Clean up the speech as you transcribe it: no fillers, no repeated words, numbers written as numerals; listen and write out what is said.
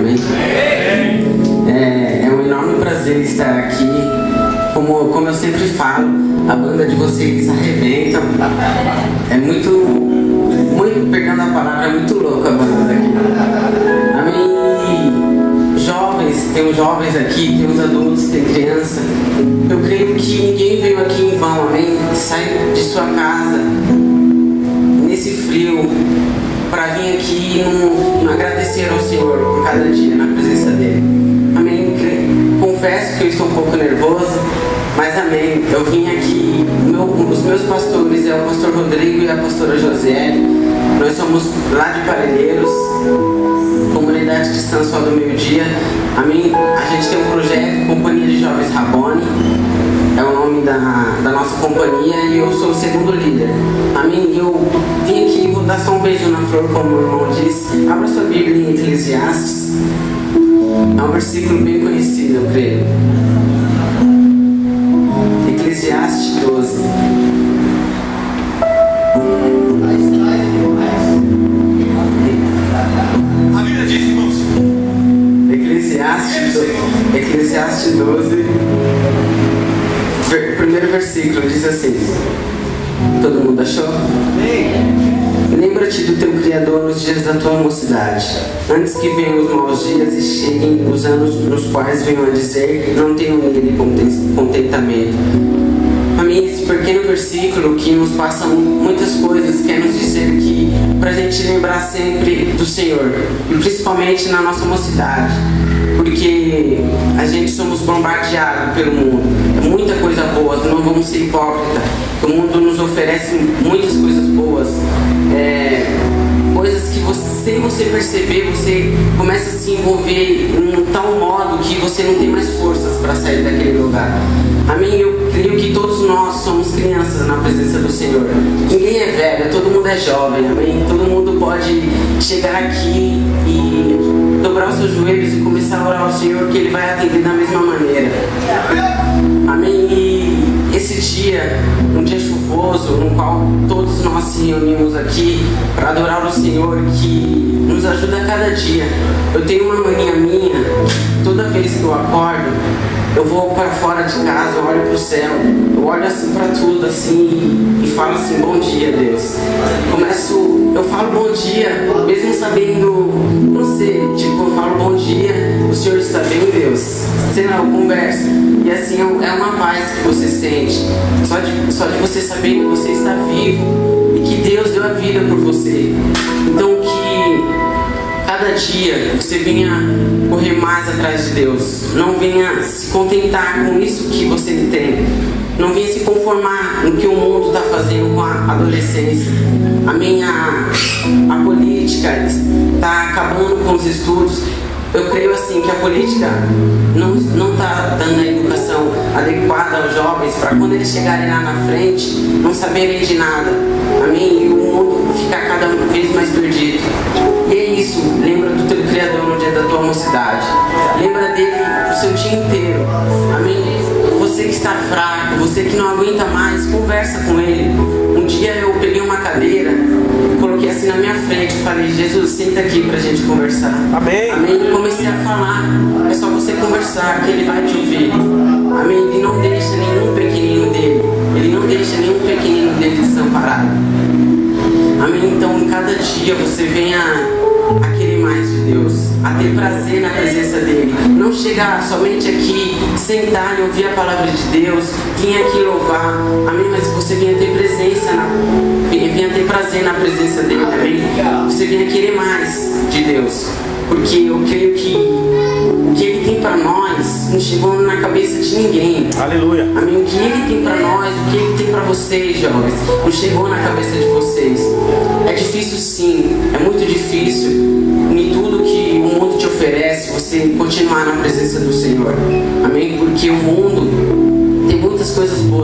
amém? É um enorme prazer estar aqui. Como eu sempre falo, a banda de vocês arrebenta. É muito, pegando a palavra, é muito louca a banda aqui. Amém? Jovens, tem uns jovens aqui, tem uns adultos, tem criança. Eu creio que ninguém veio aqui em vão, amém? Sai de sua casa nesse frio para vir aqui e agradecer ao Senhor por cada dia na presença dele. Amém? Confesso que eu estou um pouco nervoso, mas amém. Eu vim aqui, os meus pastores é o pastor Rodrigo e a pastora Josiele. Nós somos lá de Parelheiros, comunidade cristã só do meio-dia. Amém? A gente tem um projeto, Companhia de Jovens Rabone. É o nome da nossa companhia e eu sou o segundo líder. Amém? Eu vim aqui e vou dar só um beijo na flor, como o irmão disse. Abra sua Bíblia em Eclesiastes. É um versículo bem conhecido, eu creio. Eclesiastes 12. A Bíblia diz, irmãos. Eclesiastes 12. Primeiro versículo diz assim. Todo mundo achou? Lembra-te do teu Criador nos dias da tua mocidade, antes que venham os maus dias e cheguem os anos nos quais venham a dizer: não tenho nele contentamento. Amém? Esse pequeno versículo que nos passa muitas coisas, quer nos dizer que para a gente lembrar sempre do Senhor, e principalmente na nossa mocidade, porque a gente somos bombardeados pelo mundo. É muita coisa boa, não vamos ser hipócritas. O mundo nos oferece muitas coisas boas, coisas que sem você perceber, você começa a se envolver em um tal modo que você não tem mais forças para sair daquele lugar. Amém? Eu creio que todos nós somos crianças na presença do Senhor. Ninguém é velho, todo mundo é jovem, amém? Todo mundo pode chegar aqui e dobrar os seus joelhos e começar a orar ao Senhor, que Ele vai atender da mesma maneira. Amém? E esse dia, um dia chuvoso, no qual todos nós se reunimos aqui para adorar o Senhor, que nos ajuda a cada dia. Eu tenho uma mania minha, toda vez que eu acordo, eu vou para fora de casa, eu olho para o céu, eu olho assim para tudo assim e falo assim: bom dia, Deus. Eu falo bom dia, mesmo sabendo, não sei, tipo, eu falo bom dia, o Senhor está bem, Deus? Sei lá, eu converso. E assim é uma paz que você sente, só de você saber que você está vivo e que Deus deu a vida por você. Então que cada dia você venha correr mais atrás de Deus. Não venha se contentar com isso que você tem. Não venha se conformar no que o mundo está fazendo com a adolescência. A política está acabando com os estudos. Eu creio assim que a política não está dando a educação adequada aos jovens para quando eles chegarem lá na frente não saberem de nada. Amém? E o mundo fica cada vez mais perdido. E é isso, lembra do teu Criador no dia da tua mocidade. Lembra dele o seu dia inteiro. Amém? Você que está fraco, você que não aguenta mais, conversa com ele. Um dia eu peguei uma cadeira, coloquei assim na minha frente e falei: Jesus, senta aqui pra gente conversar. Amém. Amém? E comecei a falar. É só você conversar que ele vai te ouvir. Amém? Ele não deixa nenhum pequenino dele. Ele não deixa nenhum pequenino dele desamparado. Amém? Então em cada dia você venha a querer mais de Deus, a ter prazer na presença dele. Não chegar somente aqui, sentar e ouvir a palavra de Deus, vir aqui louvar, amém? Mas você venha ter venha ter prazer na presença dele, amém? Você venha querer mais de Deus, porque eu creio que o que ele tem para nós não chegou na cabeça de ninguém. Aleluia. Amém? O que ele tem para nós, o que ele tem para vocês, jovens, não chegou na cabeça de vocês. É difícil sim, é muito difícil em tudo que o mundo te oferece, você continuar na presença do Senhor. Amém? Porque o mundo tem muitas coisas boas.